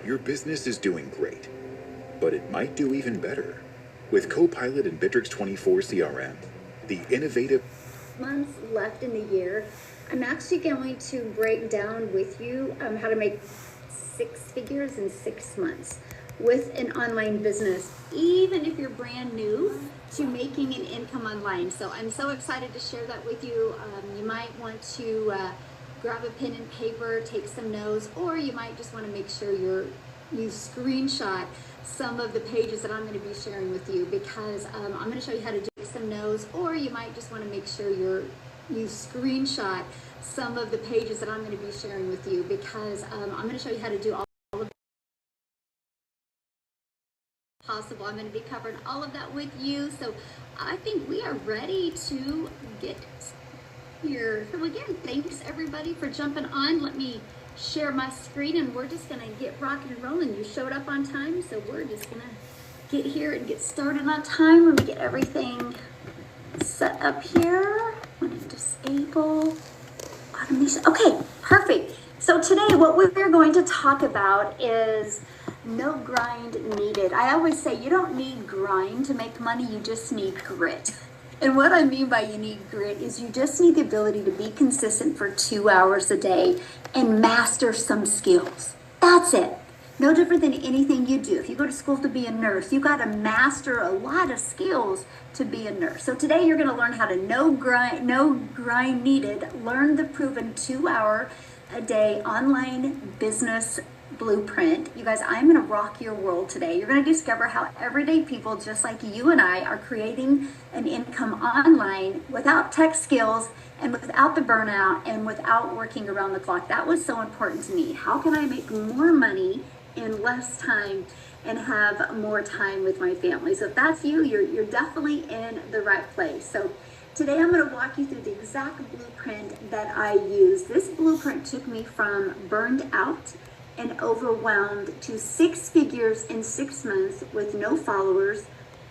Your business is doing great, but it might do even better. With Copilot and Bittrex 24 CRM, the innovative months left in the year, I'm actually going to break down with you how to make 6 figures in 6 months with an online business, even if you're brand new to making an income online. So I'm so excited to share that with you. You might want to grab a pen and paper, take some notes, or you might just want to make sure you screenshot some of the pages that I'm going to be sharing with you, because I'm going to show you how to do some notes, or you might just want to make sure you screenshot some of the pages that I'm going to be sharing with you, because I'm going to show you how to do all of possible. I'm going to be covering all of that with you. So I think we are ready to get here. So again, thanks everybody for jumping on. Let me share my screen and we're just going to get rocking and rolling. You showed up on time, so we're just going to get here and get started on time. Let me get everything set up here. I'm going to disable automation. Okay, perfect. So today what we're going to talk about is no grind needed. I always say you don't need grind to make money, you just need grit. And what I mean by you need grit is you just need the ability to be consistent for 2 hours a day and master some skills. That's it. No different than anything you do. If you go to school to be a nurse, you got to master a lot of skills to be a nurse. So today you're going to learn how to no grind needed, learn the proven 2 hour a day online business blueprint. You guys, I'm going to rock your world today. You're going to discover how everyday people just like you and I are creating an income online without tech skills and without the burnout and without working around the clock. That was so important to me. How can I make more money in less time and have more time with my family? So if that's you, you're definitely in the right place. So today I'm going to walk you through the exact blueprint that I use. This blueprint took me from burned out and overwhelmed to 6 figures in 6 months with no followers,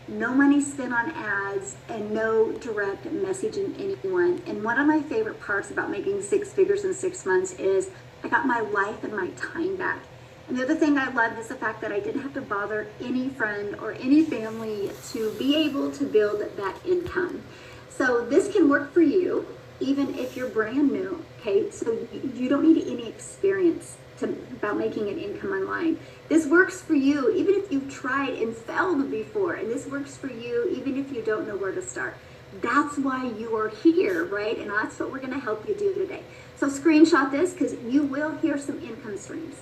no money spent on ads, and no direct messaging anyone. And one of my favorite parts about making 6 figures in 6 months is I got my life and my time back. And the other thing I loved is the fact that I didn't have to bother any friend or any family to be able to build that income. So this can work for you even if you're brand new, okay? So you don't need any experience about making an income online. This works for you even if you've tried and failed before, and this works for you even if you don't know where to start. That's why you are here, right? And that's what we're going to help you do today. So screenshot this, because you will hear some income streams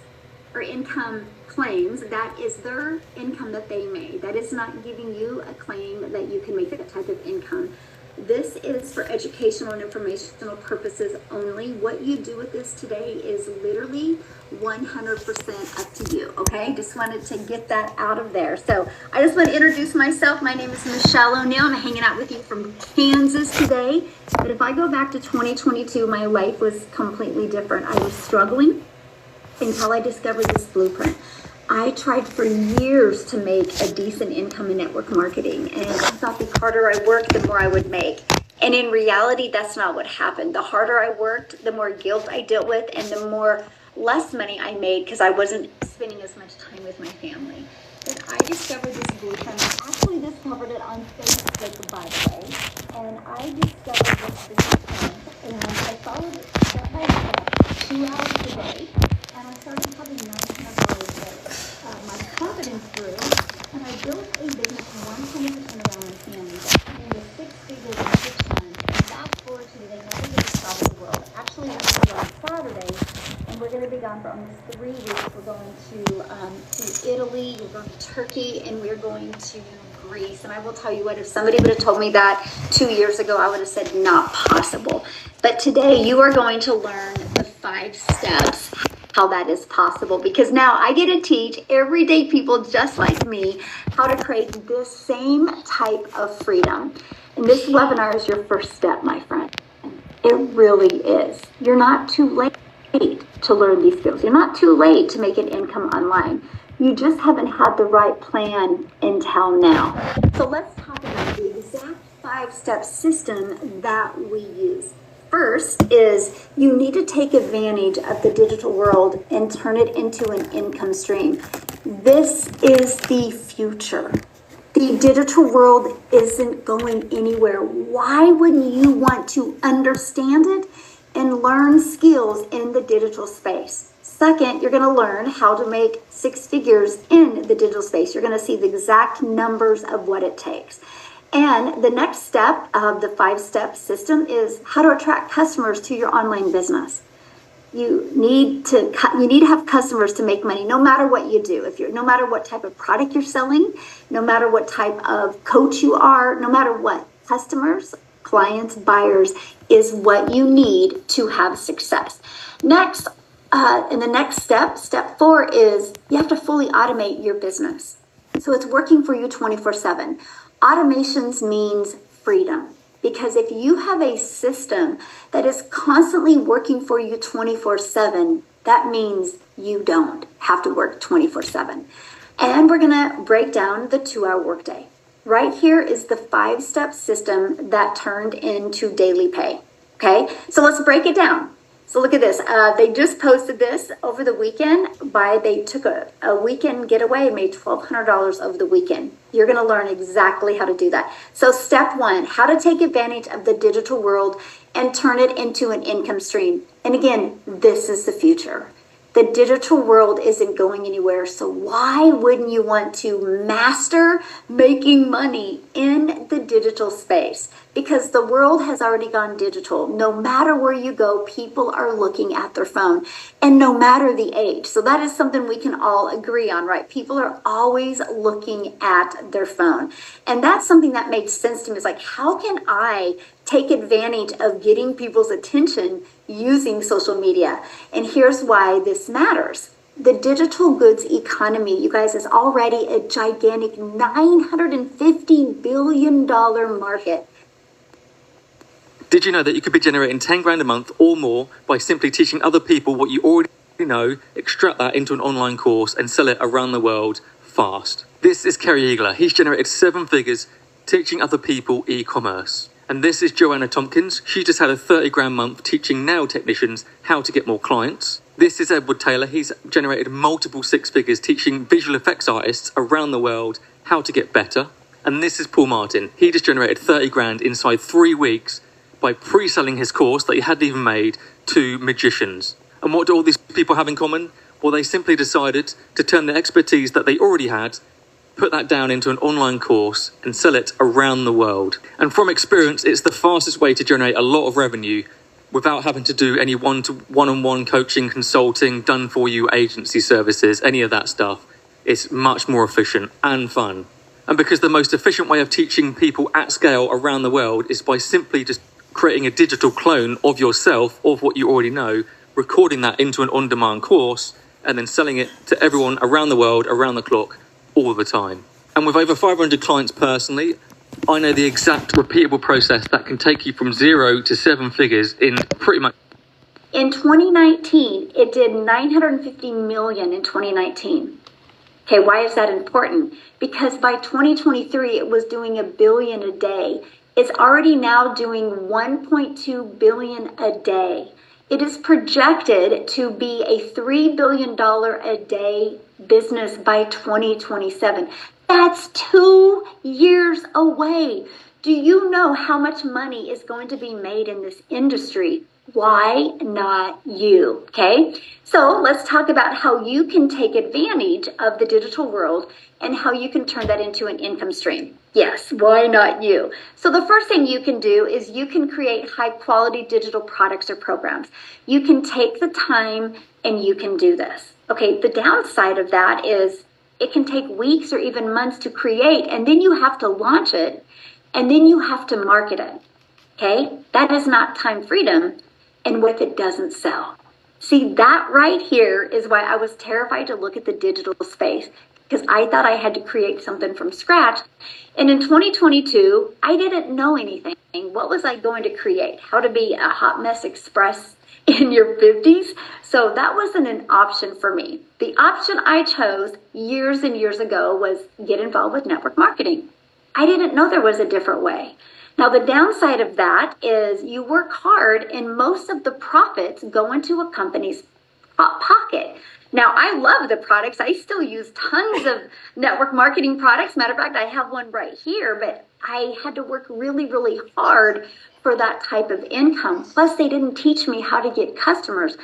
or income claims. That is their income that they made. That is not giving you a claim that you can make that type of income. This is for educational and informational purposes only. What you do with this today is literally 100% up to you, okay? Just wanted to get that out of there. So I just want to introduce myself. My name is Michelle O'Neill. I'm hanging out with you from Kansas today. But if I go back to 2022, my life was completely different. I was struggling until I discovered this blueprint. I tried for years to make a decent income in network marketing, and I thought the harder I worked, the more I would make. And in reality, that's not what happened. The harder I worked, the more guilt I dealt with, and the more less money I made because I wasn't spending as much time with my family. But I discovered this blueprint. I actually discovered it on Facebook, by the way. And I discovered this blueprint, and I followed it step by step, 2 hours a day. And I started having $900 a day. My confidence grew, and I built a business 100% around my family that turned into 6 figures in 6 months. And fast forward to today, now we're going to travel the world. Actually, we're going to go on Saturday, and we're going to be gone for almost 3 weeks. We're going to Italy, we're going to Turkey, and we're going to Greece. And I will tell you what, if somebody would have told me that 2 years ago, I would have said not possible. But today, you are going to learn the 5 steps how that is possible, because now I get to teach everyday people just like me how to create this same type of freedom. And this webinar is your first step, my friend. It really is. You're not too late to learn these skills. You're not too late to make an income online. You just haven't had the right plan until now. So let's talk about the exact 5-step system that we use. first is you need to take advantage of the digital world and turn it into an income stream. This is the future. The digital world isn't going anywhere. Why wouldn't you want to understand it and learn skills in the digital space? Second, you're going to learn how to make six figures in the digital space. You're going to see the exact numbers of what it takes. And the next step of the 5-step system is how to attract customers to your online business. You need to have customers to make money, no matter what you do. No matter what type of product you're selling, no matter what type of coach you are, no matter what, customers, clients, buyers is what you need to have success. Next, and the next step 4, is you have to fully automate your business. So it's working for you 24/7. Automations means freedom. Because if you have a system that is constantly working for you 24/7, that means you don't have to work 24/7. And we're going to break down the 2-hour workday. Right here is the 5-step system that turned into daily pay. Okay, so let's break it down. So look at this. They just posted this over the weekend. They took a weekend getaway and made $1,200 over the weekend. You're going to learn exactly how to do that. So step 1, how to take advantage of the digital world and turn it into an income stream. And again, this is the future. The digital world isn't going anywhere, so why wouldn't you want to master making money in the digital space? Because the world has already gone digital. No matter where you go, people are looking at their phone, and no matter the age. So that is something we can all agree on, right? People are always looking at their phone. And that's something that makes sense to me. It's like, how can I take advantage of getting people's attention using social media? And here's why this matters. The digital goods economy, you guys, is already a gigantic $950 billion market. Did you know that you could be generating 10 grand a month or more by simply teaching other people what you already know, extract that into an online course and sell it around the world fast? This is Kerry Eagler. He's generated 7 figures teaching other people e-commerce. And this is Joanna Tompkins. She just had a 30 grand month teaching nail technicians how to get more clients. This is Edward Taylor. He's generated multiple 6 figures teaching visual effects artists around the world how to get better. And this is Paul Martin. He just generated 30 grand inside 3 weeks by pre-selling his course that he hadn't even made to magicians. And what do all these people have in common? Well, they simply decided to turn the expertise that they already had, put that down into an online course and sell it around the world. And from experience, it's the fastest way to generate a lot of revenue without having to do any one-on-one coaching, consulting, done-for-you agency services, any of that stuff. It's much more efficient and fun. And because the most efficient way of teaching people at scale around the world is by simply just creating a digital clone of yourself, of what you already know, recording that into an on-demand course, and then selling it to everyone around the world, around the clock, all the time. And with over 500 clients personally, I know the exact repeatable process that can take you from 0 to 7 figures in pretty much. In 2019, it did $950 million in 2019. Okay, why is that important? Because by 2023, it was doing $1 billion a day. It's already now doing $1.2 billion a day. It is projected to be a $3 billion a day business by 2027. That's 2 years away. Do you know how much money is going to be made in this industry? Why not you? Okay, so let's talk about how you can take advantage of the digital world and how you can turn that into an income stream. Yes, why not you? So the first thing you can do is you can create high quality digital products or programs. You can take the time and you can do this. Okay, the downside of that is it can take weeks or even months to create, and then you have to launch it, and then you have to market it. Okay, that is not time freedom. And what if it doesn't sell? See, that right here is why I was terrified to look at the digital space, because I thought I had to create something from scratch. And in 2022, I didn't know anything. What was I going to create? How to be a hot mess express in your 50s? So that wasn't an option for me. The option I chose years and years ago was get involved with network marketing. I didn't know there was a different way. Now, the downside of that is you work hard and most of the profits go into a company's pocket. Now, I love the products. I still use tons of network marketing products. Matter of fact, I have one right here, but I had to work really, really hard for that type of income. Plus, they didn't teach me how to get customers.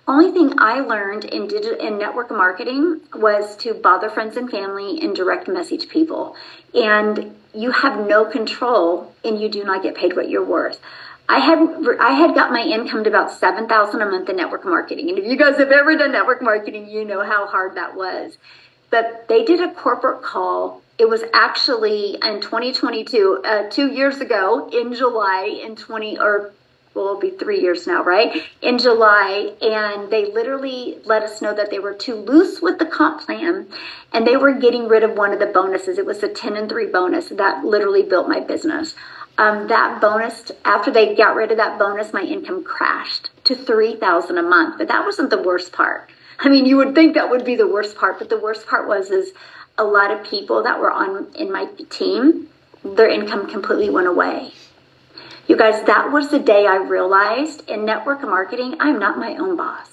Only thing I learned in network marketing was to bother friends and family and direct message people. And you have no control and you do not get paid what you're worth. I had got my income to about $7,000 a month in network marketing. And if you guys have ever done network marketing, you know how hard that was. But they did a corporate call. It was actually in 2022, 2 years ago in July it'll be 3 years now, right? In July, and they literally let us know that they were too loose with the comp plan and they were getting rid of one of the bonuses. It was a 10 and 3 bonus that literally built my business. That bonus, after they got rid of that bonus, my income crashed to $3,000 a month. But that wasn't the worst part. I mean, you would think that would be the worst part, but the worst part is a lot of people that were in my team, their income completely went away. You guys, that was the day I realized in network marketing, I'm not my own boss.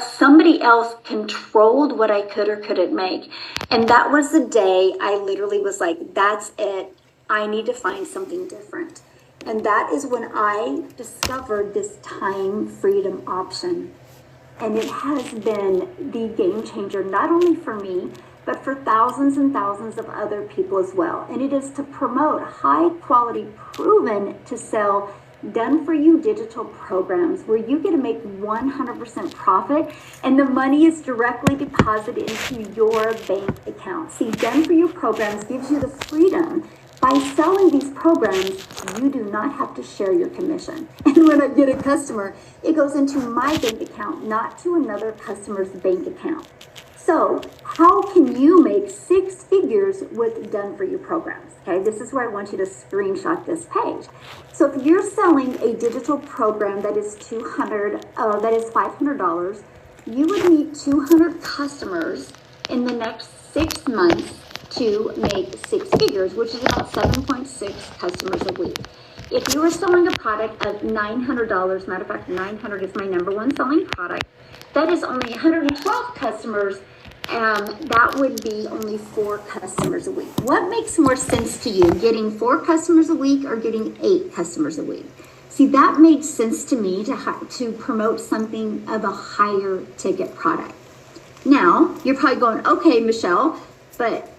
Somebody else controlled what I could or couldn't make. And that was the day I literally was like, that's it. I need to find something different. And that is when I discovered this time freedom option. And it has been the game changer, not only for me, but for thousands and thousands of other people as well. And it is to promote high quality, proven to sell, done for you digital programs where you get to make 100% profit and the money is directly deposited into your bank account. See, done for you programs gives you the freedom. By selling these programs, you do not have to share your commission. And when I get a customer, it goes into my bank account, not to another customer's bank account. So how can you make 6 figures with done for you programs? Okay, this is where I want you to screenshot this page. So if you're selling a digital program that is $500, you would need 200 customers in the next 6 months to make 6 figures, which is about 7.6 customers a week. If you were selling a product of $900, matter of fact, 900 is my number one selling product, that is only 112 customers, that would be only 4 customers a week. What makes more sense to you, getting 4 customers a week or getting 8 customers a week? See, that made sense to me to promote something of a higher ticket product. Now, you're probably going, okay, Michelle, but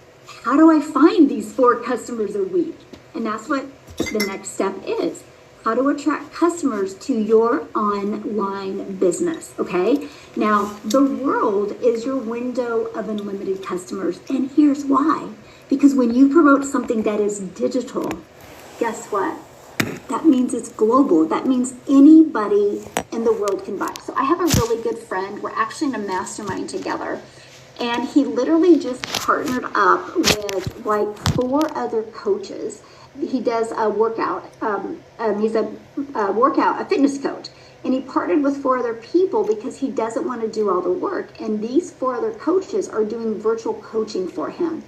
how do I find these 4 customers a week? And that's what the next step is. How to attract customers to your online business, okay? Now, the world is your window of unlimited customers. And here's why. Because when you promote something that is digital, guess what? That means it's global. That means anybody in the world can buy. So I have a really good friend. We're actually in a mastermind together. And he literally just partnered up with like 4 other coaches. He does a workout. He's a fitness coach. And he partnered with 4 other people because he doesn't want to do all the work. And these 4 other coaches are doing virtual coaching for him.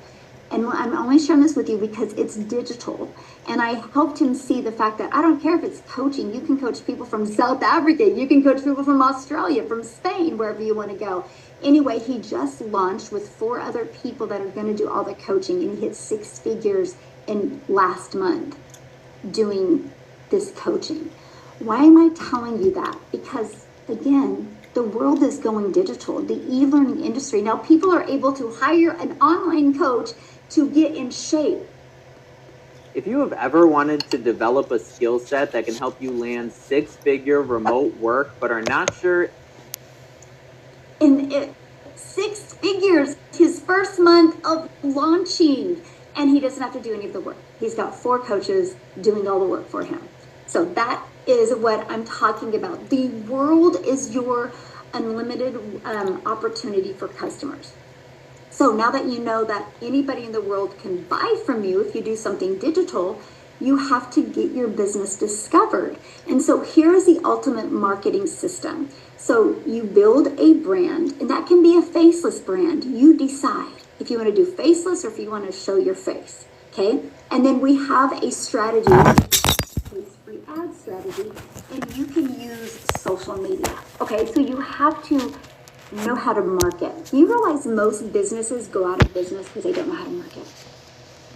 And I'm only sharing this with you because it's digital. And I helped him see the fact that I don't care if it's coaching. You can coach people from South Africa. You can coach people from Australia, from Spain, wherever you want to go. Anyway, he just launched with 4 other people that are going to do all the coaching. And he hit 6 figures in last month doing this coaching. Why am I telling you that? Because, again, the world is going digital, the e-learning industry. Now, people are able to hire an online coach to get in shape. If you have ever wanted to develop a skill set that can help you land 6-figure remote work, but are not sure. And 6 figures, his first month of launching, and he doesn't have to do any of the work. He's got 4 coaches doing all the work for him. So that is what I'm talking about. The world is your unlimited opportunity for customers. So now that you know that anybody in the world can buy from you if you do something digital, you have to get your business discovered. And so here is the ultimate marketing system. So you build a brand, and that can be a faceless brand. You decide if you want to do faceless or if you want to show your face. Okay, and then we have a strategy, a free ad strategy, and you can use social media. Okay, so you have to know how to market. Do you realize most businesses go out of business because they don't know how to market?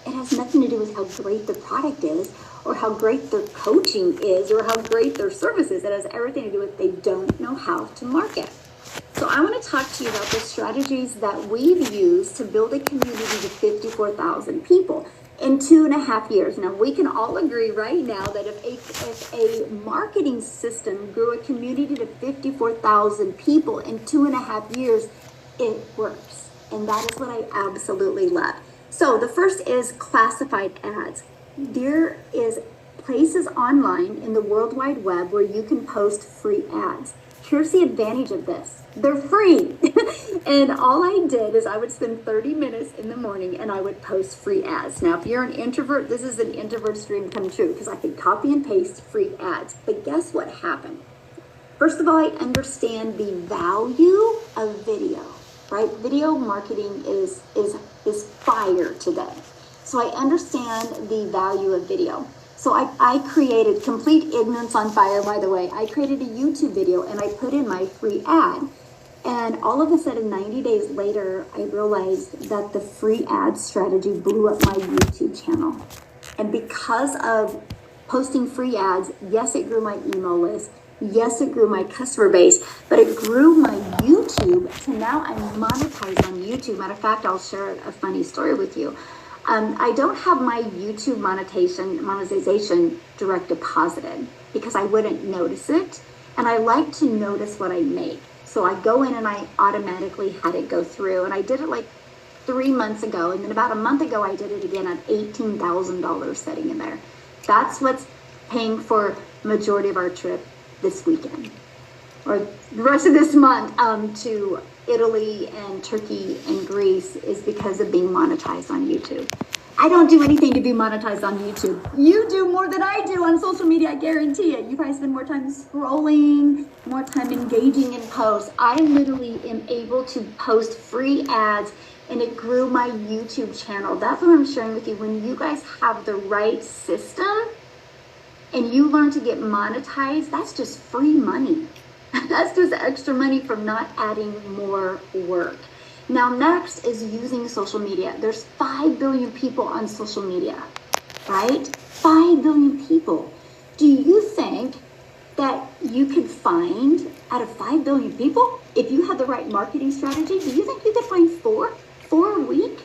It has nothing to do with how great the product is or how great their coaching is or how great their service is. It has everything to do with they don't know how to market. So I want to talk to you about the strategies that we've used to build a community of 54,000 people in 2.5 years. Now, we can all agree right now that if a marketing system grew a community to 54,000 people in 2.5 years, it works. And that is what I absolutely love. So the first is classified ads. There is places online in the World Wide Web where you can post free ads. Here's the advantage of this. They're free. And all I did is I would spend 30 minutes in the morning and I would post free ads. Now, if you're an introvert, this is an introvert's dream come true because I could copy and paste free ads. But guess what happened? First of all, I understand the value of video, right? Video marketing is fire today. So I understand the value of video. So I created, complete ignorance on fire, by the way, I created a YouTube video and I put in my free ad. And all of a sudden, 90 days later, I realized that the free ad strategy blew up my YouTube channel. And because of posting free ads, yes, it grew my email list. Yes, it grew my customer base, but it grew my YouTube. So now I'm monetized on YouTube. Matter of fact, I'll share a funny story with you. I don't have my YouTube monetization direct deposited because I wouldn't notice it. And I like to notice what I make. So I go in and I automatically had it go through. And I did it like 3 months ago. And then about a month ago, I did it again at $18,000 sitting in there. That's what's paying for majority of our trip this weekend. Or the rest of this month to Italy and Turkey and Greece is because of being monetized on YouTube. I don't do anything to be monetized on YouTube. You do more than I do on social media, I guarantee it. You guys spend more time scrolling, more time engaging in posts. I literally am able to post free ads and it grew my YouTube channel. That's what I'm sharing with you. When you guys have the right system and you learn to get monetized, that's just free money. That's just extra money from not adding more work. Now, next is using social media. There's 5 billion people on social media, right? 5 billion people. Do you think that you could find, out of 5 billion people, if you had the right marketing strategy, do you think you could find four a week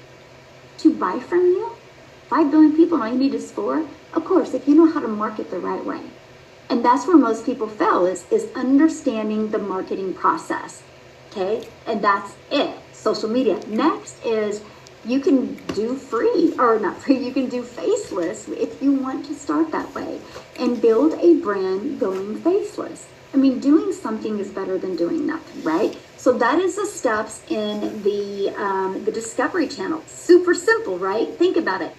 to buy from you? 5 billion people and all you need is 4? Of course, if you know how to market the right way. And that's where most people fail is understanding the marketing process, okay? And that's it, social media. Next is you can do free, or not free, you can do faceless if you want to start that way and build a brand going faceless. I mean, doing something is better than doing nothing, right? So that is the steps in the Discovery channel. Super simple, right? Think about it.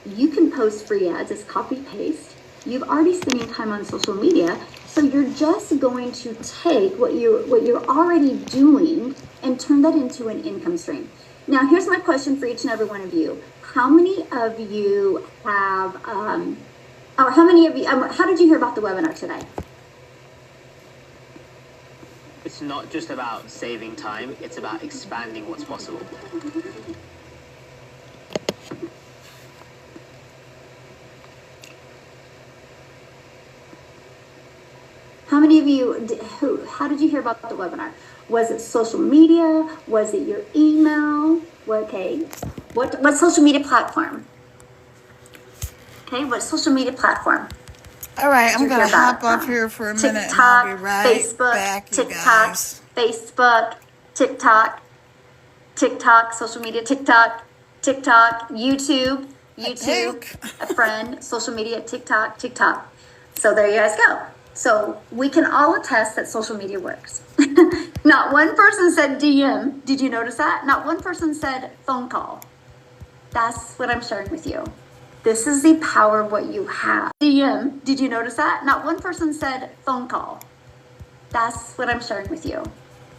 You can post free ads as copy paste. You've already spending time on social media, so you're just going to take what you're already doing and turn that into an income stream. Now, here's my question for each and every one of you. How many of you have, how did you hear about the webinar today? It's not just about saving time, it's about expanding what's possible. How many of you, how did you hear about the webinar? Was it social media? Was it your email? Okay, what social media platform? Okay, what social media platform? All right, I'm going to hop off here for a minute and I'll be right Facebook, back, you TikTok, guys. Facebook, TikTok, social media, TikTok, YouTube, a friend, social media, TikTok. So there you guys go. So we can all attest that social media works. Not one person said DM. Did you notice that? Not one person said phone call. That's what I'm sharing with you. This is the power of what you have. DM. Did you notice that? Not one person said phone call. That's what I'm sharing with you.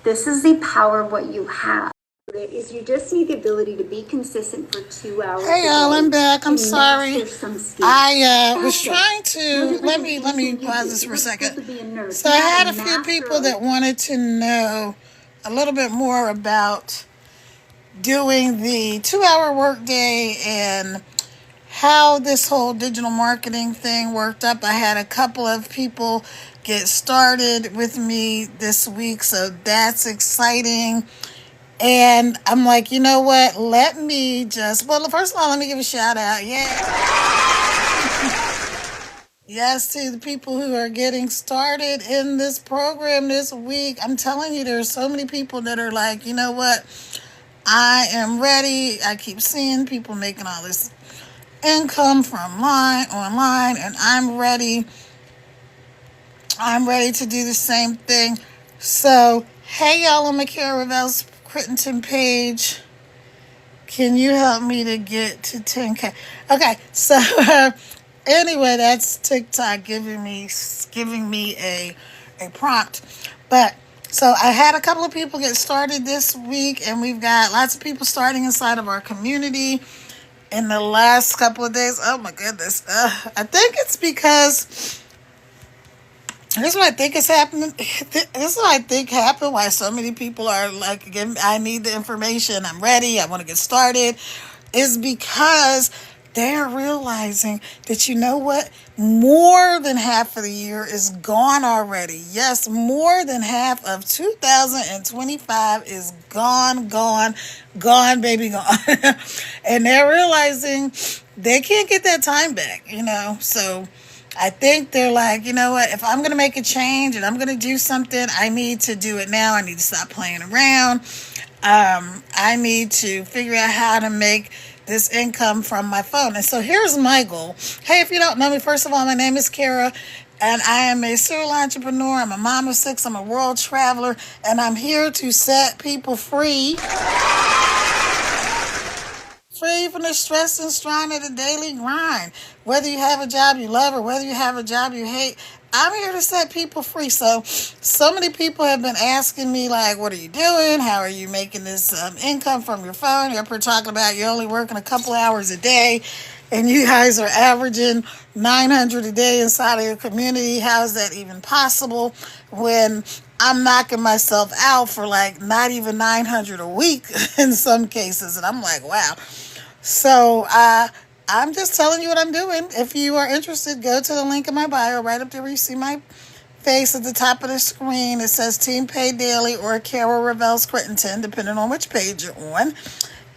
This is the power of what you have. is you just need the ability to be consistent for 2 hours. Hey, a y'all, day I'm back. I'm and sorry. master some skills. I was That's it. trying to Whatever let me education you pause do, this for a you're second. supposed to be a nurse. So You I had gotta a few master people that wanted to know a little bit more about doing the 2-hour workday and how this whole digital marketing thing worked up. I had a couple of people get started with me this week, so that's exciting. And I'm like, you know what? Let me just, well, first of all, let me give a shout out. Yes, to the people who are getting started in this program this week. I'm telling you, there's so many people that are like, you know what? I am ready. I keep seeing people making all this income from online, and I'm ready. I'm ready to do the same thing. So, hey, y'all, on my Kara Revel's Crittenton page. Can you help me to get to 10K? Okay, so anyway, that's TikTok giving me a prompt. But so I had a couple of people get started this week, and we've got lots of people starting inside of our community in the last couple of days. Oh my goodness. I think it's because here's what I think is happening. This is what I think happened. Why so many people are like, again, I need the information. I'm ready. I want to get started. Is because they're realizing that, you know what? More than half of the year is gone already. Yes, more than half of 2025 is gone, baby, gone. And they're realizing they can't get that time back, So I think they're like, you know what, if I'm going to make a change and I'm going to do something, I need to do it now. I need to stop playing around. I need to figure out how to make this income from my phone. And so here's my goal. Hey, if you don't know me, first of all, my name is Kara, and I am a serial entrepreneur. I'm a mom of 6. I'm a world traveler, and I'm here to set people free from the stress and strain of the daily grind. Whether you have a job you love or whether you have a job you hate, I'm here to set people free. So many people have been asking me, like, what are you doing? How are you making this income from your phone? You're up here talking about you're only working a couple hours a day, and you guys are averaging 900 a day inside of your community. How is that even possible when I'm knocking myself out for like not even 900 a week in some cases? And I'm like, wow. So I'm just telling you what I'm doing. If you are interested, go to the link in my bio right up there where you see my face at the top of the screen. It says Team Pay Daily or Kara Revel's Crittenton, depending on which page you're on.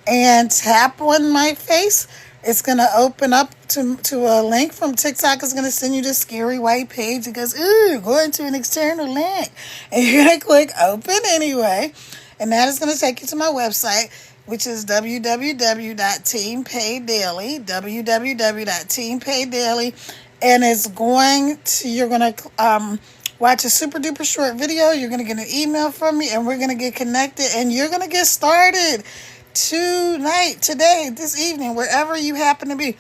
And tap on my face. It's going to open up to a link from TikTok. Is going to send you this scary white page. It goes, ooh, going to an external link. And you're going to click open anyway. And that is going to take you to my website, which is www.teampaydaily, www.teampaydaily. And it's you're going to watch a super duper short video. You're going to get an email from me, and we're going to get connected, and you're going to get started tonight, today, this evening, wherever you happen to be.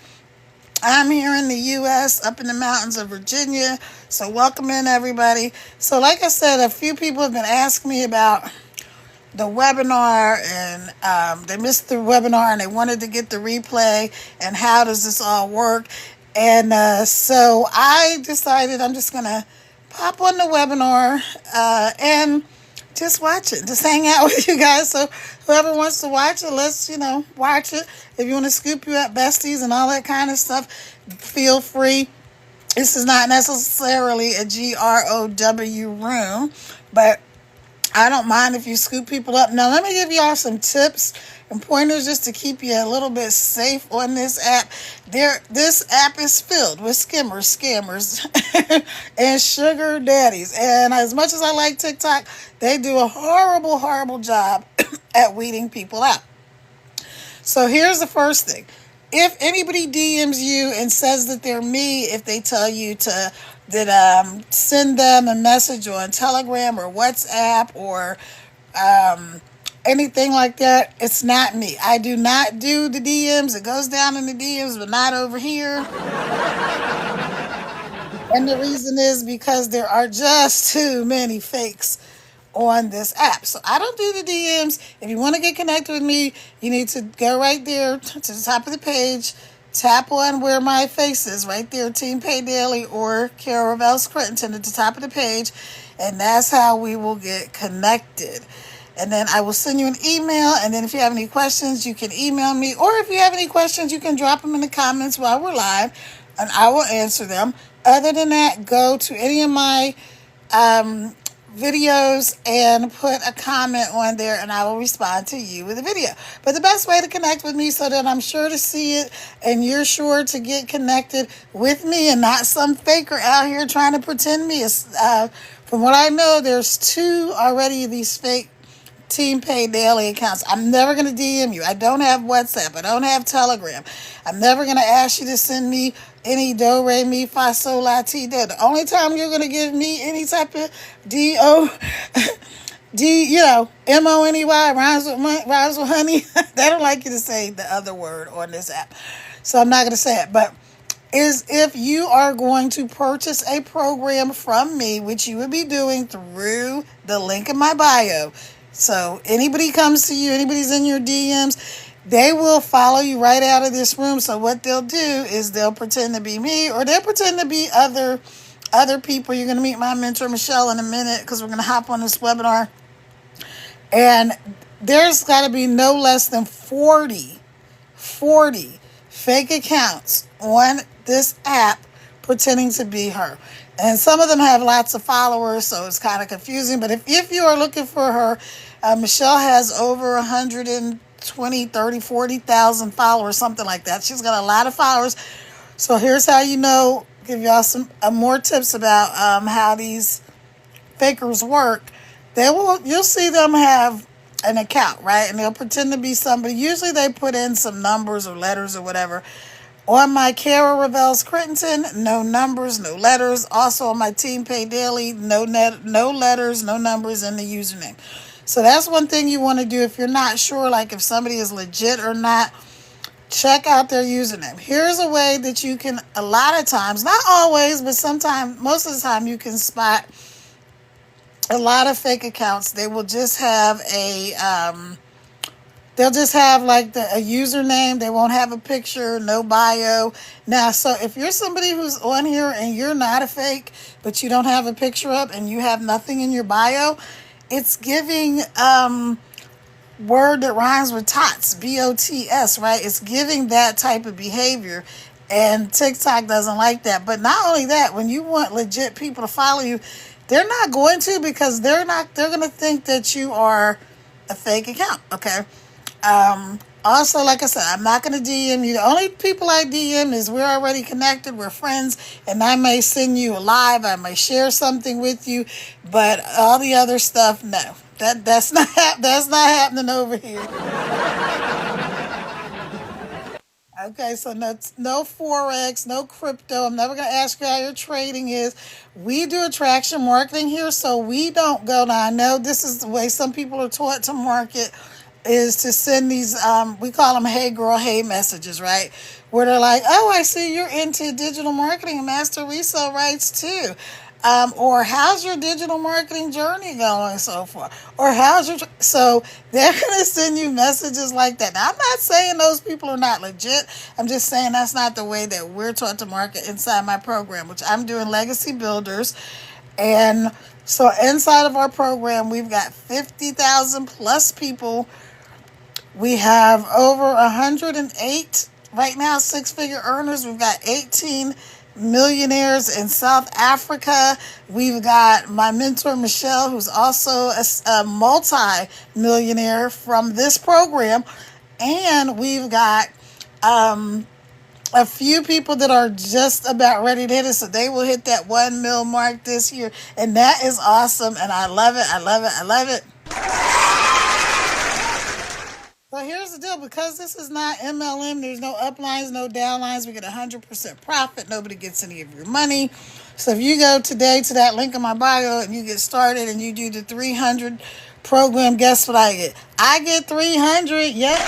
I'm here in the U.S., up in the mountains of Virginia, so welcome in, everybody. So like I said, a few people have been asking me about the webinar, and they missed the webinar, and they wanted to get the replay, and how does this all work? And so I decided I'm just going to pop on the webinar and just watch it. Just hang out with you guys. So whoever wants to watch it, let's, watch it. If you want to scoop you up besties and all that kind of stuff, feel free. This is not necessarily a GROW room, but I don't mind if you scoop people up. Now, let me give y'all some tips and pointers just to keep you a little bit safe on this app. This app is filled with skimmers, scammers, and sugar daddies. And as much as I like TikTok, they do a horrible, horrible job at weeding people out. So here's the first thing. If anybody DMs you and says that they're me, if they tell you to send them a message on Telegram or WhatsApp or anything like that, it's not me. I do not do the DMs. It goes down in the DMs, but not over here. And the reason is because there are just too many fakes on this app. So I don't do the DMs. If you want to get connected with me, you need to go right there to the top of the page, tap on where my face is, right there, Team Pay Daily or Kara Revells Crittenton at the top of the page, and that's how we will get connected. And then I will send you an email, and then if you have any questions, you can email me, or if you have any questions, you can drop them in the comments while we're live, and I will answer them. Other than that, go to any of my videos and put a comment on there, and I will respond to you with a video. But the best way to connect with me so that I'm sure to see it and you're sure to get connected with me and not some faker out here trying to pretend me is, from what I know, there's 2 already of these fake Team Pay Daily accounts. I'm never going to DM you. I don't have WhatsApp. I don't have Telegram. I'm never going to ask you to send me any do, re, mi, fa, sol, la, ti, do. The only time you're going to give me any type of money, rhymes with honey. They don't like you to say the other word on this app. So I'm not going to say it. But is if you are going to purchase a program from me, which you would be doing through the link in my bio. So anybody comes to you, anybody's in your DMs, they will follow you right out of this room. So what they'll do is they'll pretend to be me, or they'll pretend to be other people. You're going to meet my mentor, Michelle, in a minute, because we're going to hop on this webinar. And there's got to be no less than 40 fake accounts on this app pretending to be her. And some of them have lots of followers, so it's kind of confusing. But if you are looking for her, Michelle has over 120, 30, 40,000 followers, something like that. She's got a lot of followers. So here's how you know, give y'all some more tips about how these fakers work. You'll see them have an account, right? And they'll pretend to be somebody. Usually they put in some numbers or letters or whatever. On my Kara Revells Crittenton, no numbers, no letters. Also on my Team Pay Daily, no letters, no numbers in the username. So that's one thing you want to do if you're not sure, like if somebody is legit or not. Check out their username. Here's a way that you can, a lot of times, not always, but sometimes, most of the time, you can spot a lot of fake accounts. They will just have they'll just have like a username. They won't have a picture, no bio. Now, so if you're somebody who's on here and you're not a fake, but you don't have a picture up and you have nothing in your bio, it's giving word that rhymes with tots, BOTS, right? It's giving that type of behavior, and TikTok doesn't like that. But not only that, when you want legit people to follow you, they're not going to, because they're going to think that you are a fake account, okay? Also, like I said, I'm not going to DM you. The only people I DM is we're already connected, we're friends, and I may send you a live, I may share something with you, but all the other stuff, no. That's not happening over here. Okay, so no Forex, no crypto. I'm never going to ask you how your trading is. We do attraction marketing here, so we don't go. Now, I know this is the way some people are taught to market, is to send these, we call them hey girl, hey messages, right? Where they're like, oh, I see you're into digital marketing and master resale rights too. Or how's your digital marketing journey going and so forth? Or so they're going to send you messages like that. Now, I'm not saying those people are not legit. I'm just saying that's not the way that we're taught to market inside my program, which I'm doing Legacy Builders. And so inside of our program, we've got 50,000 plus people. We have over 108 right now, 6-figure earners. We've got 18 millionaires in South Africa. We've got my mentor, Michelle, who's also a multi-millionaire from this program. And we've got a few people that are just about ready to hit it. So they will hit that 1 mil mark this year. And that is awesome. And I love it. I love it. I love it. So here's the deal. Because this is not MLM, there's no uplines, no downlines. We get 100% profit. Nobody gets any of your money. So if you go today to that link in my bio and you get started and you do the 300 program, guess what I get? I get 300. Yep.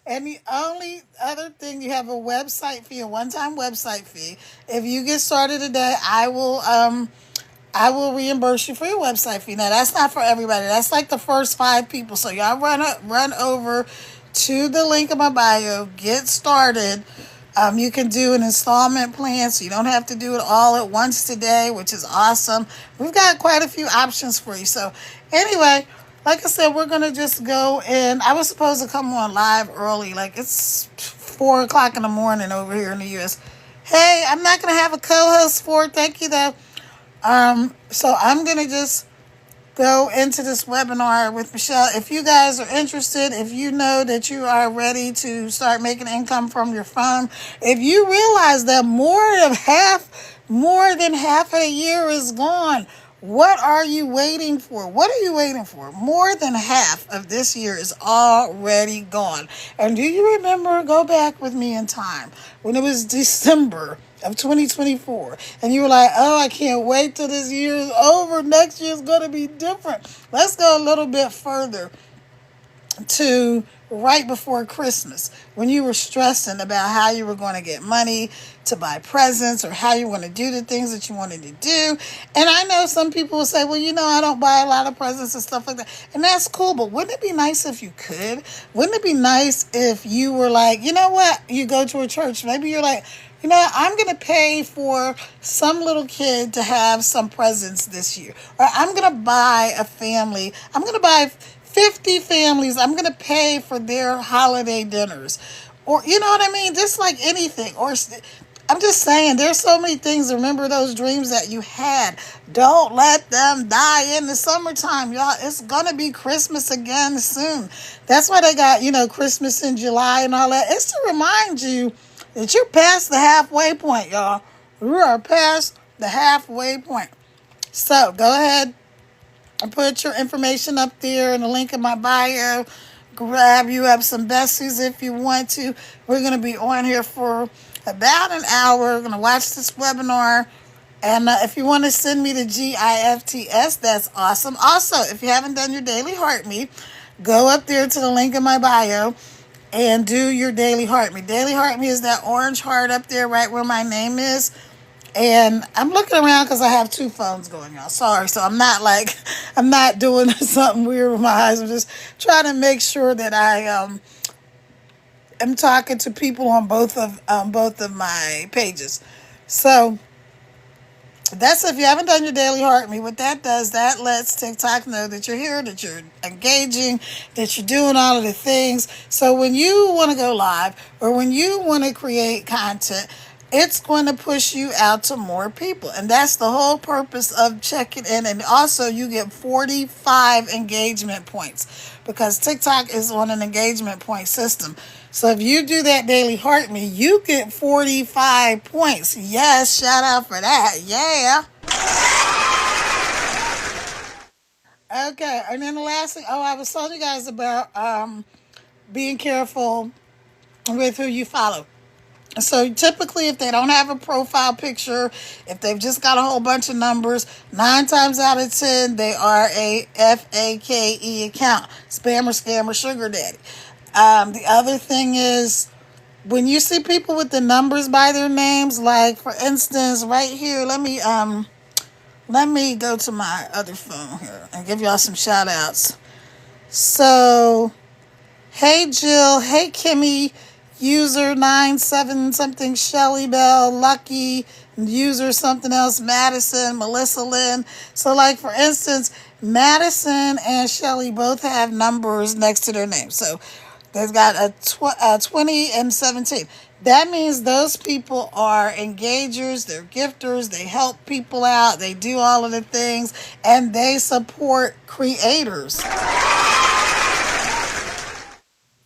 And the only other thing, you have a website fee, a one-time website fee. If you get started today, I will I will reimburse you for your website fee. Now, that's not for everybody. That's like the first 5 people. So y'all run over to the link in my bio, get started. You can do an installment plan, so you don't have to do it all at once today, which is awesome. We've got quite a few options for you. So anyway, like I said, we're going to just go in. I was supposed to come on live early. Like, it's 4 o'clock in the morning over here in the U.S. Hey, I'm not going to have a co-host for it. Thank you, though. So I'm going to just go into this webinar with Michelle. If you guys are interested, if you know that you are ready to start making income from your phone, if you realize that more than half of the year is gone, what are you waiting for? What are you waiting for? More than half of this year is already gone. And do you remember, go back with me in time, when it was December of 2024 and you were like, oh, I can't wait till this year is over, next year is going to be different. Let's go a little bit further to right before Christmas, when you were stressing about how you were going to get money to buy presents or how you want to do the things that you wanted to do. And I know some people will say, well, I don't buy a lot of presents and stuff like that. And that's cool, but wouldn't it be nice if you could? Wouldn't it be nice if you were like, you know what? You go to a church, maybe you're like, I'm going to pay for some little kid to have some presents this year. Or I'm going to buy a family. I'm going to buy 50 families. I'm going to pay for their holiday dinners. Or, you know what I mean? Just like anything. Or I'm just saying, there's so many things. Remember those dreams that you had. Don't let them die in the summertime, y'all. It's going to be Christmas again soon. That's why they got, Christmas in July and all that. It's to remind you that you're past the halfway point, y'all. We are past the halfway point. So go ahead and put your information up there in the link in my bio. Grab you up some besties if you want to. We're going to be on here for about an hour. We're going to watch this webinar. And if you want to send me the GIFTS, that's awesome. Also, if you haven't done your Daily Heart Me, go up there to the link in my bio and do your Daily Heart Me. Daily Heart Me is that orange heart up there right where my name is. And I'm looking around because I have 2 phones going on. Sorry. So I'm not doing something weird with my eyes. I'm just trying to make sure that I am talking to people on both of my pages. So that's if you haven't done your Daily Heart Me. What that does, that lets TikTok know that you're here, that you're engaging, that you're doing all of the things. So when you want to go live or when you want to create content, it's going to push you out to more people. And that's the whole purpose of checking in. And also you get 45 engagement points because TikTok is on an engagement point system. So if you do that Daily Heart Me, you get 45 points. Yes, shout out for that. Yeah. Okay, and then the last thing, I was telling you guys about being careful with who you follow. So typically, if they don't have a profile picture, if they've just got a whole bunch of numbers, 9 times out of 10, they are a FAKE account. Spammer, scammer, sugar daddy. The other thing is, when you see people with the numbers by their names, like, for instance, right here, let me go to my other phone here and give y'all some shout outs. So, hey Jill, hey Kimmy, user 97 something, Shelly Bell, Lucky, user something else, Madison, Melissa Lynn. So like for instance, Madison and Shelly both have numbers next to their names. So they've got a 20 and 17. That means those people are engagers, they're gifters, they help people out, they do all of the things, and they support creators.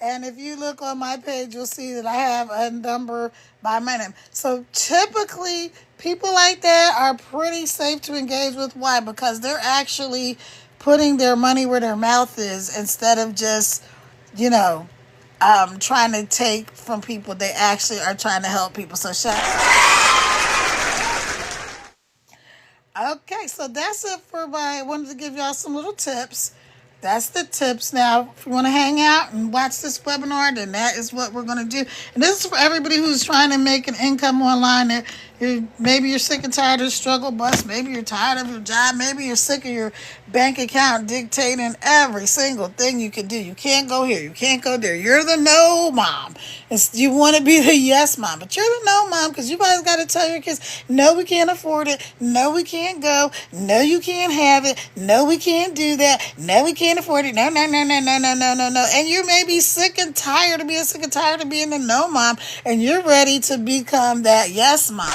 And if you look on my page, you'll see that I have a number by my name. So typically, people like that are pretty safe to engage with. Why? Because they're actually putting their money where their mouth is instead of just, trying to take from people. They actually are trying to help people. So shout out. Okay, so that's it for I wanted to give y'all some little tips. That's the tips. Now, if you want to hang out and watch this webinar, then that is what we're going to do. And this is for everybody who's trying to make an income online. That maybe you're sick and tired of the struggle bus. Maybe you're tired of your job. Maybe you're sick of your bank account dictating every single thing you can do. You can't go here. You can't go there. You're the no mom. You want to be the yes mom, but you're the no mom because you've always got to tell your kids, no, we can't afford it. No, we can't go. No, you can't have it. No, we can't do that. No, we can't afford it. No, no, no, no, no, no, no, no, no. And you may be sick and tired of being the no mom, and you're ready to become that yes mom.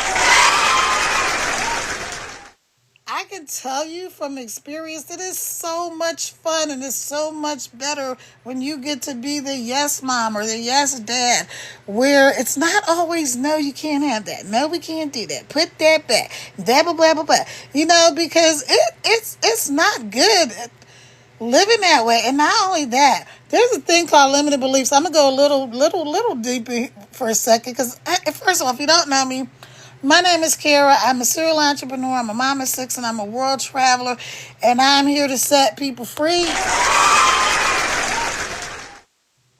I can tell you from experience that it's so much fun and it's so much better when you get to be the yes mom or the yes dad, where it's not always, no, you can't have that. No, we can't do that. Put that back. Blah, blah, blah, blah, blah. Because it's not good living that way. And not only that, there's a thing called limited beliefs. I'm going to go a little deeper for a second because, first of all, if you don't know me, my name is Kara. I'm a serial entrepreneur. I'm a mom of 6, and I'm a world traveler. And I'm here to set people free.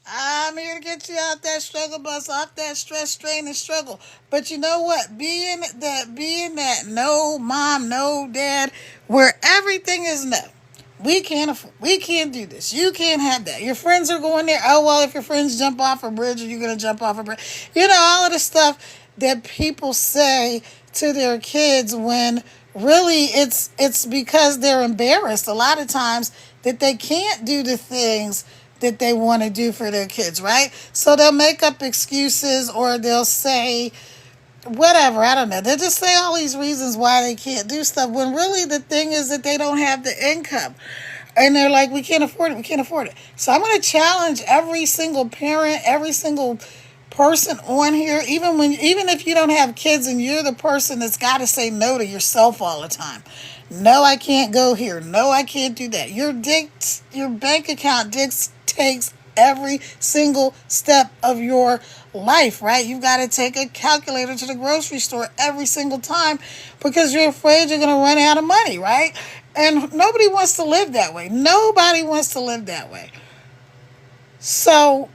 I'm here to get you out that struggle bus, off that stress, strain, and struggle. But you know what? Being that no mom, no dad, where everything is no. We can't do this. You can't have that. Your friends are going there. Oh, well, if your friends jump off a bridge, are you going to jump off a bridge? All of the stuff that people say to their kids when really it's because they're embarrassed a lot of times that they can't do the things that they want to do for their kids, right? So they'll make up excuses or they'll say whatever, I don't know. They'll just say all these reasons why they can't do stuff when really the thing is that they don't have the income. And they're like, we can't afford it. So I'm going to challenge every single parent, every single person on here, even if you don't have kids and you're the person that's got to say no to yourself all the time. No, I can't go here. No, I can't do that. Your bank account dictates every single step of your life, right? You've got to take a calculator to the grocery store every single time because you're afraid you're going to run out of money, right? And nobody wants to live that way. Nobody wants to live that way. So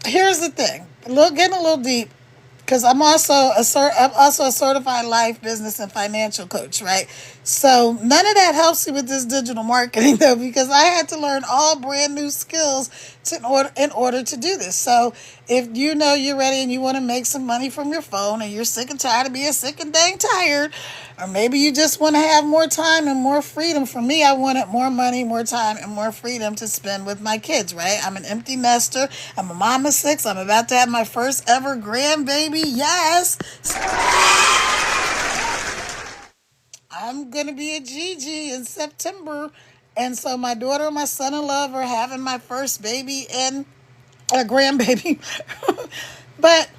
here's the thing. Getting a little deep, because I'm also a certified life, business, and financial coach, right? So none of that helps you with this digital marketing, though, because I had to learn all brand new skills in order to do this. So if you know you're ready and you want to make some money from your phone and you're sick and tired of being sick and dang tired, or maybe you just want to have more time and more freedom. For me, I wanted more money, more time, and more freedom to spend with my kids, right? I'm an empty nester. I'm a mom of 6. I'm about to have my first ever grandbaby. Yes. I'm going to be a Gigi in September. And so my daughter and my son-in-law are having my first baby and a grandbaby. But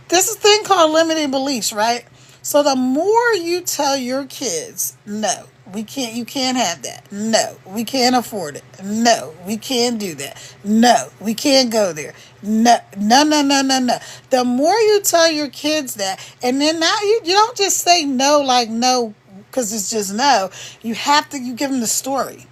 this is a thing called limiting beliefs, right? So the more you tell your kids, no, you can't have that. No, we can't afford it. No, we can't do that. No, we can't go there. No. The more you tell your kids that, and then now you don't just say no like no because it's just no. You give them the story.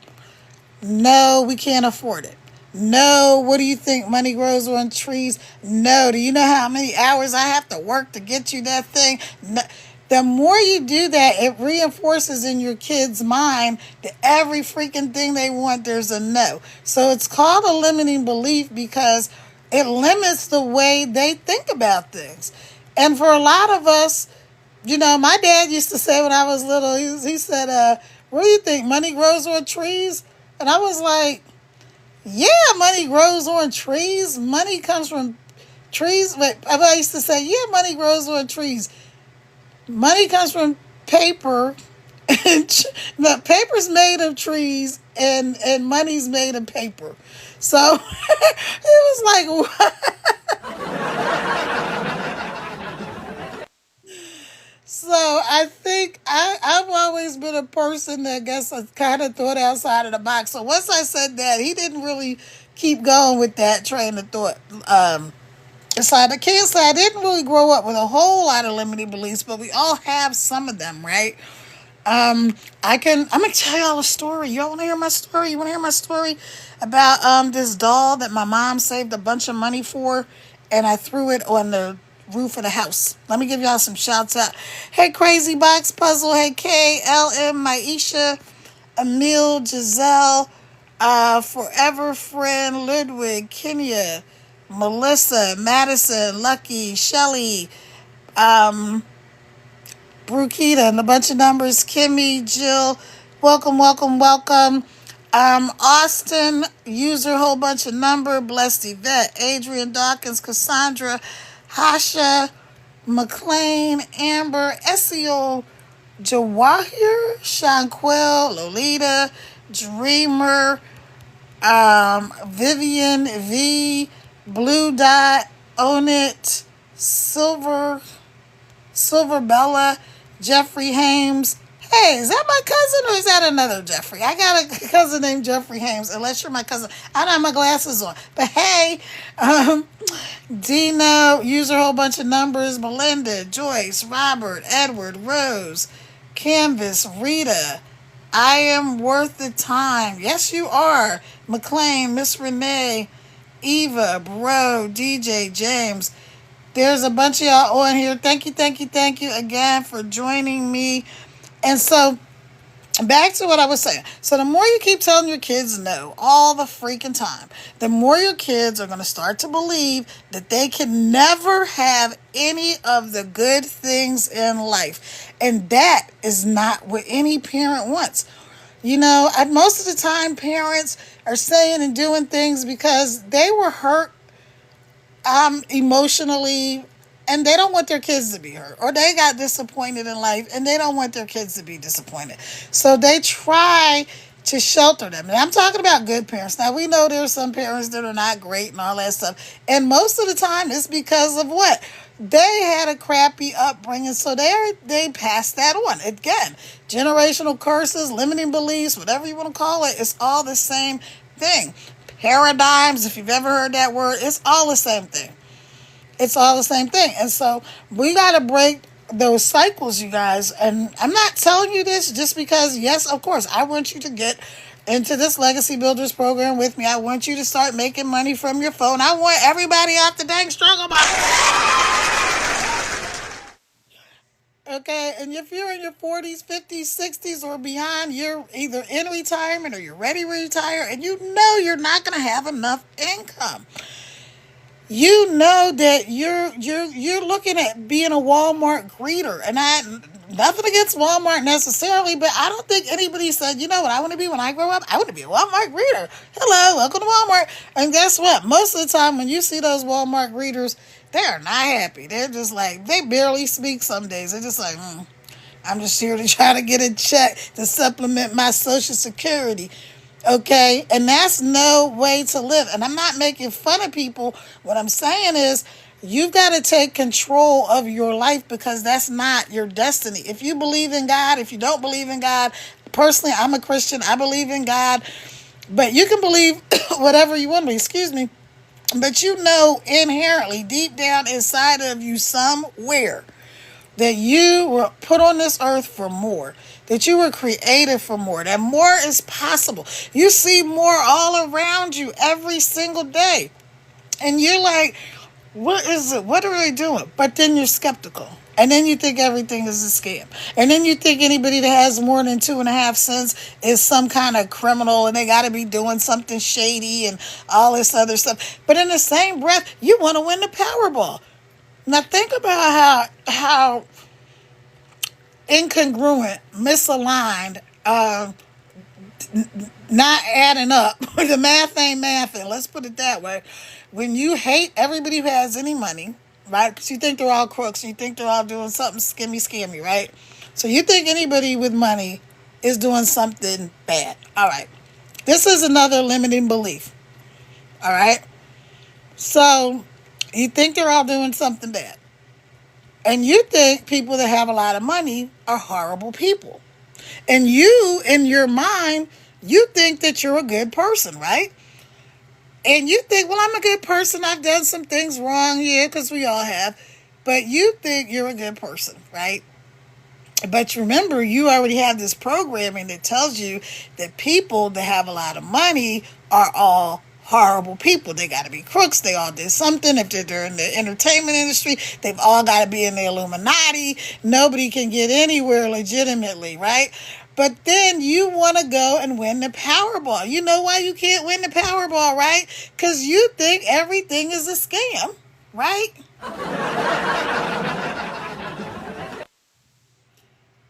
No, we can't afford it. No, what do you think? Money grows on trees? No, do you know how many hours I have to work to get you that thing? No. The more you do that, it reinforces in your kid's mind that every freaking thing they want, there's a no. So it's called a limiting belief because it limits the way they think about things. And for a lot of us, my dad used to say when I was little, he said, what do you think? Money grows on trees? And I was like, yeah, money grows on trees. Money comes from trees. But I used to say, yeah, money grows on trees. Money comes from paper. And the paper's made of trees and money's made of paper. So it was like, what? So I think I've always been a person that I guess I kind of thought outside of the box. So once I said that, he didn't really keep going with that train of thought. So the kids said I didn't really grow up with a whole lot of limiting beliefs, but we all have some of them, right? I'm gonna tell y'all a story. Y'all wanna hear my story? You wanna hear my story about this doll that my mom saved a bunch of money for, and I threw it on the roof of the house. Let me give y'all some shouts out. Hey, Crazy Box Puzzle. Hey, K, LM, Maisha, Emil, Giselle, Forever Friend, Ludwig, Kenya, Melissa, Madison, Lucky, Shelly, Brukita, and a bunch of numbers. Kimmy, Jill, welcome, welcome, welcome. Austin, user, whole bunch of number. Blessed Yvette, Adrian Dawkins, Cassandra, Hasha, McLean, Amber, SEO, Jawahir, Shanquel, Lolita, Dreamer, Vivian, V, Blue Dot, Own It, Silver Bella, Jeffrey Hames. Hey, is that my cousin or is that another Jeffrey? I got a cousin named Jeffrey Hames, unless you're my cousin. I don't have my glasses on. But hey, Dina, user, whole bunch of numbers. Melinda, Joyce, Robert, Edward, Rose, Canvas, Rita. I am worth the time. Yes, you are. McLean, Miss Renee, Eva, Bro, DJ, James. There's a bunch of y'all on here. Thank you again for joining me. And so, back to what I was saying. So, the more you keep telling your kids no all the freaking time, the more your kids are going to start to believe that they can never have any of the good things in life. And that is not what any parent wants. You know, most of the time, parents are saying and doing things because they were hurt emotionally, and they don't want their kids to be hurt, or they got disappointed in life and they don't want their kids to be disappointed, so they try to shelter them. And I'm talking about good parents. Now, we know there's some parents that are not great and all that stuff, and most of the time it's because of what they had a crappy upbringing, so they pass that on. Again, generational curses, limiting beliefs, whatever you want to call it, it's all the same thing. Paradigms, if you've ever heard that word, it's all the same thing. It's all the same thing. And so we got to break those cycles, you guys. And I'm not telling you this just because, yes, of course, I want you to get into this Legacy Builders program with me. I want you to start making money from your phone. I want everybody off the dang struggle bus. Okay, and if you're in your 40s, 50s, 60s, or beyond, you're either in retirement or you're ready to retire, and you know you're not going to have enough income. You know that you're looking at being a Walmart greeter, and nothing against Walmart necessarily, but I don't think anybody said, you know what I want to be when I grow up? I want to be a Walmart greeter. Hello, welcome to Walmart. And guess what? Most of the time when you see those Walmart greeters, they're not happy. They're just like, they barely speak some days. They're just like, I'm just here to try to get a check to supplement my Social Security. Okay, and that's no way to live. And I'm not making fun of people. What I'm saying is you've got to take control of your life, because that's not your destiny. If you believe in God, if you don't believe in God, personally, I'm a Christian. I believe in God. But you can believe whatever you want to, excuse me. But you know inherently, deep down inside of you somewhere, that you were put on this earth for more, that you were created for more, that more is possible. You see more all around you every single day. And you're like, what is it? What are they doing? But then you're skeptical. And then you think everything is a scam. And then you think anybody that has more than 2.5 cents is some kind of criminal and they got to be doing something shady and all this other stuff. But in the same breath, you want to win the Powerball. Now think about how incongruent, misaligned, not adding up. The math ain't mathing. Let's put it that way. When you hate everybody who has any money, right? Because you think they're all crooks. You think they're all doing something scammy, right? So you think anybody with money is doing something bad. All right. This is another limiting belief. All right. So you think they're all doing something bad. And you think people that have a lot of money are horrible people. And you, in your mind, you think that you're a good person, right? And you think, well, I'm a good person. I've done some things wrong here, because we all have. But you think you're a good person, right? But remember, you already have this programming that tells you that people that have a lot of money are all horrible people. They got to be crooks. They all did something. If they're in the entertainment industry, they've all got to be in the Illuminati. Nobody can get anywhere legitimately, right? But then you want to go and win the Powerball. You know why you can't win the Powerball, right? Because you think everything is a scam, right?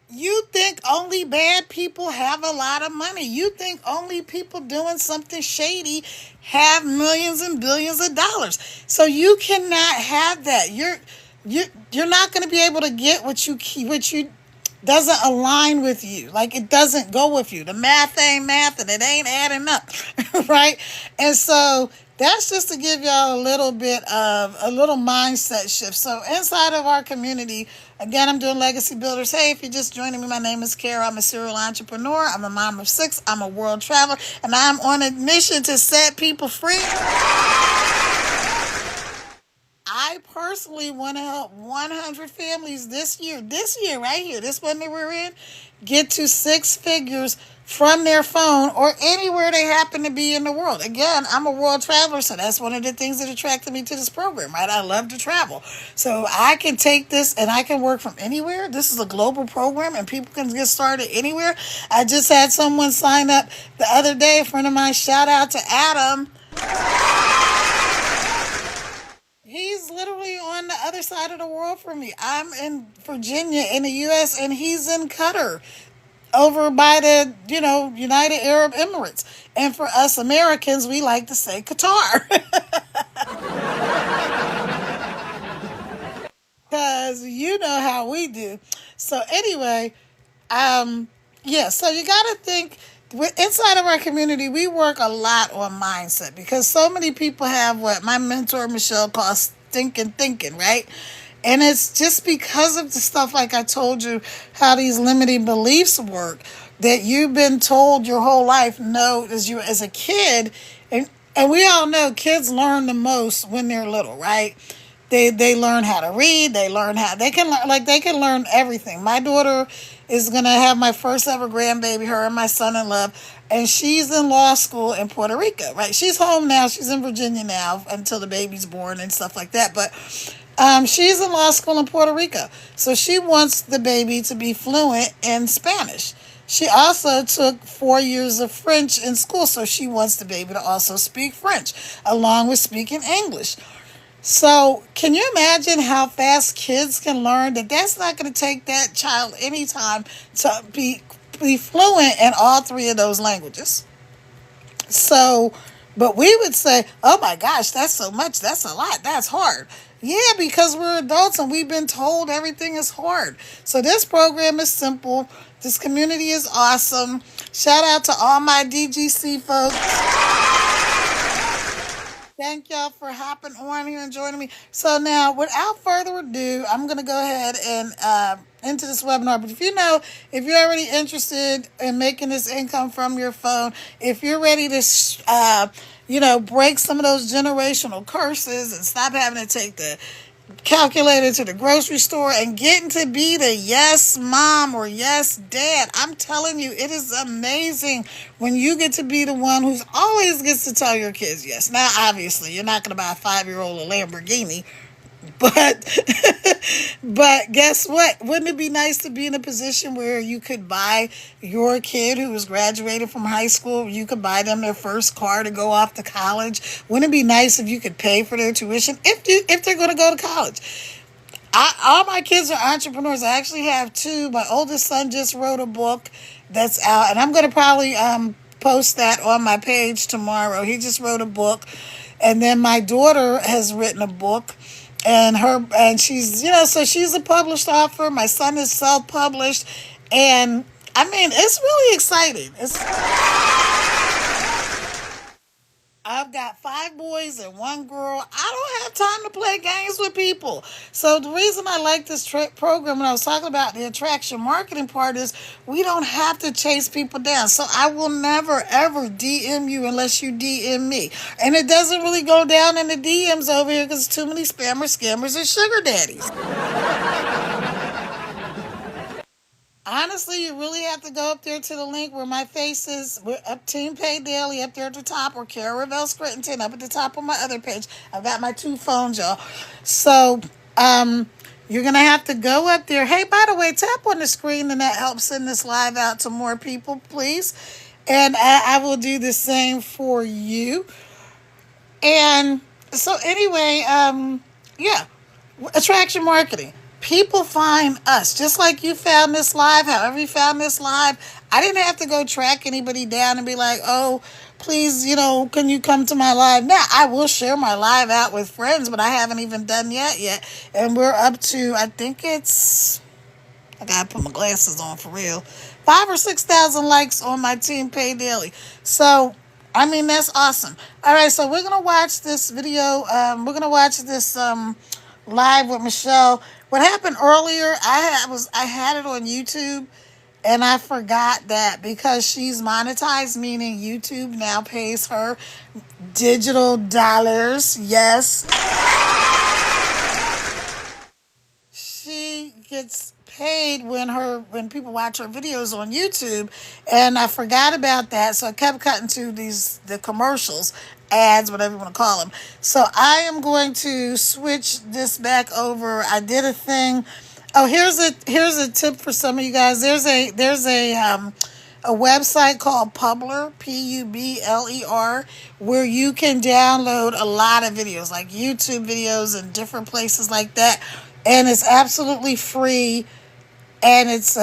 You think only bad people have a lot of money. You think only people doing something shady have millions and billions of dollars. So you cannot have that. You're not going to be able to get what you doesn't align with you. Like, it doesn't go with you. The math ain't math and it ain't adding up, right? And so that's just to give y'all a little bit of a little mindset shift. So inside of our community, again, I'm doing Legacy Builders. Hey, if you're just joining me, my name is Kara. I'm a serial entrepreneur. I'm a mom of 6. I'm a world traveler, and I'm on a mission to set people free. I personally want to help 100 families this year right here, this one that we're in, get to 6 figures from their phone or anywhere they happen to be in the world. Again, I'm a world traveler, so that's one of the things that attracted me to this program, right? I love to travel. So I can take this and I can work from anywhere. This is a global program and people can get started anywhere. I just had someone sign up the other day, a friend of mine, shout out to Adam. He's literally on the other side of the world from me. I'm in Virginia in the U.S. and he's in Qatar over by the, United Arab Emirates. And for us Americans, we like to say Qatar. Because you know how we do. So anyway, so you got to think, inside of our community, we work a lot on mindset because so many people have what my mentor Michelle calls stinking thinking, right? And it's just because of the stuff like I told you, how these limiting beliefs work, that you've been told your whole life, no, as a kid, and we all know kids learn the most when they're little, right? They learn how to read. They can learn everything. My daughter is going to have my first ever grandbaby, her and my son-in-law, and she's in law school in Puerto Rico, right? She's home now. She's in Virginia now until the baby's born and stuff like that. But she's in law school in Puerto Rico. So she wants the baby to be fluent in Spanish. She also took 4 years of French in school. So she wants the baby to also speak French along with speaking English. So can you imagine how fast kids can learn that that's not going to take that child any time to be fluent in all 3 of those languages? So, but we would say, oh my gosh, that's so much. That's a lot. That's hard. Yeah, because we're adults and we've been told everything is hard. So this program is simple. This community is awesome. Shout out to all my DGC folks. Thank y'all for hopping on here and joining me. So now, without further ado, I'm going to go ahead and into this webinar. But if you're already interested in making this income from your phone, if you're ready to, break some of those generational curses and stop having to take the calculator to the grocery store and getting to be the yes mom or yes dad. I'm telling you, it is amazing when you get to be the one who's always gets to tell your kids yes. Now, obviously, you're not going to buy a 5-year-old a Lamborghini, but guess what? Wouldn't it be nice to be in a position where you could buy your kid who was graduated from high school, you could buy them their first car to go off to college? Wouldn't it be nice if you could pay for their tuition if they're going to go to college? All my kids are entrepreneurs. I actually have 2. My oldest son just wrote a book that's out, and I'm going to probably post that on my page tomorrow. He just wrote a book, and then my daughter has written a book. And she's, so she's a published author. My son is self-published. And I mean, it's really exciting. I've got 5 boys and 1 girl. I don't have time to play games with people. So the reason I like this program, when I was talking about the attraction marketing part, is we don't have to chase people down. So I will never, ever DM you unless you DM me. And it doesn't really go down in the DMs over here because too many spammers, scammers, and sugar daddies. Honestly, you really have to go up there to the link where my face is. We're up Team Pay Daily up there at the top, or Kara Revelle Scritton up at the top of my other page. I've got my 2 phones, y'all. So, you're going to have to go up there. Hey, by the way, tap on the screen and that helps send this live out to more people, please. And I will do the same for you. And so anyway, yeah, attraction marketing. People find us just like you found this live, however you found this live. I didn't have to go track anybody down and be like, oh, please, can you come to my live? Now, I will share my live out with friends, but I haven't even done yet. And we're up to, I think it's, I gotta put my glasses on for real, 5,000 or 6,000 likes on my Team Pay Daily. So, I mean, that's awesome. All right, so we're gonna watch this video. We're gonna watch this live with Michelle. What happened earlier? I had it on YouTube, and I forgot that because she's monetized, meaning YouTube now pays her digital dollars. Yes, she gets paid when people watch her videos on YouTube, and I forgot about that, so I kept cutting to the commercials, ads, whatever you want to call them. So I am going to switch this back over. I did a thing. Oh, here's a tip for some of you guys. There's a website called Publer, Publer, where you can download a lot of videos, like YouTube videos and different places like that, and it's absolutely free. And it's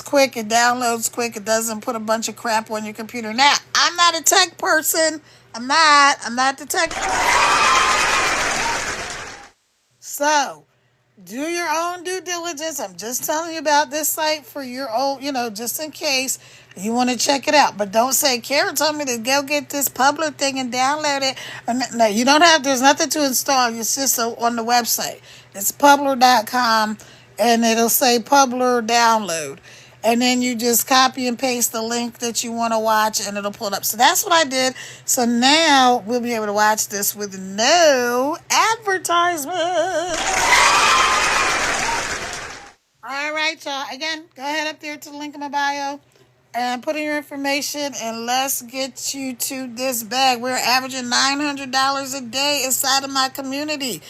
quick, it downloads quick, it doesn't put a bunch of crap on your computer. Now, I'm not a tech person. I'm not the tech person. So, do your own due diligence. I'm just telling you about this site for your own, just in case you want to check it out. But don't say, Karen told me to go get this Publer thing and download it. No, you don't have, there's nothing to install. It's just on the website. It's Publer.com. And it'll say Publer download. And then you just copy and paste the link that you want to watch, and it'll pull it up. So that's what I did. So now we'll be able to watch this with no advertisement. All right, y'all. Again, go ahead up there to the link in my bio and put in your information, and let's get you to this bag. We're averaging $900 a day inside of my community.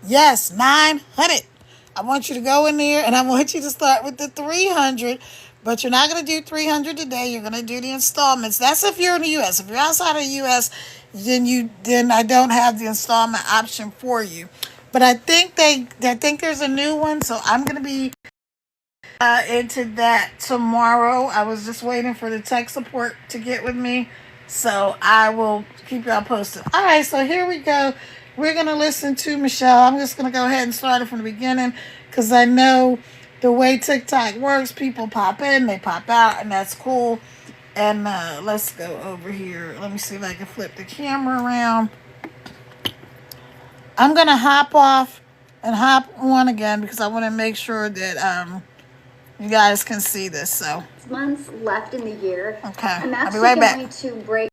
Yes, 900. I want you to go in there, and I want you to start with the 300, but you're not going to do 300 today. You're going to do the installments. That's if you're in the U.S. If you're outside of the U.S., then I don't have the installment option for you. But I think there's a new one, so I'm going to be into that tomorrow. I was just waiting for the tech support to get with me, so I will keep y'all posted. All right, so here we go. We're going to listen to Michelle. I'm just going to go ahead and start it from the beginning because I know the way TikTok works, people pop in, they pop out, and that's cool. And let's go over here. Let me see if I can flip the camera around. I'm going to hop off and hop on again because I want to make sure that you guys can see this. So 6 months left in the year. Okay, I'm I'll be actually right back. going to break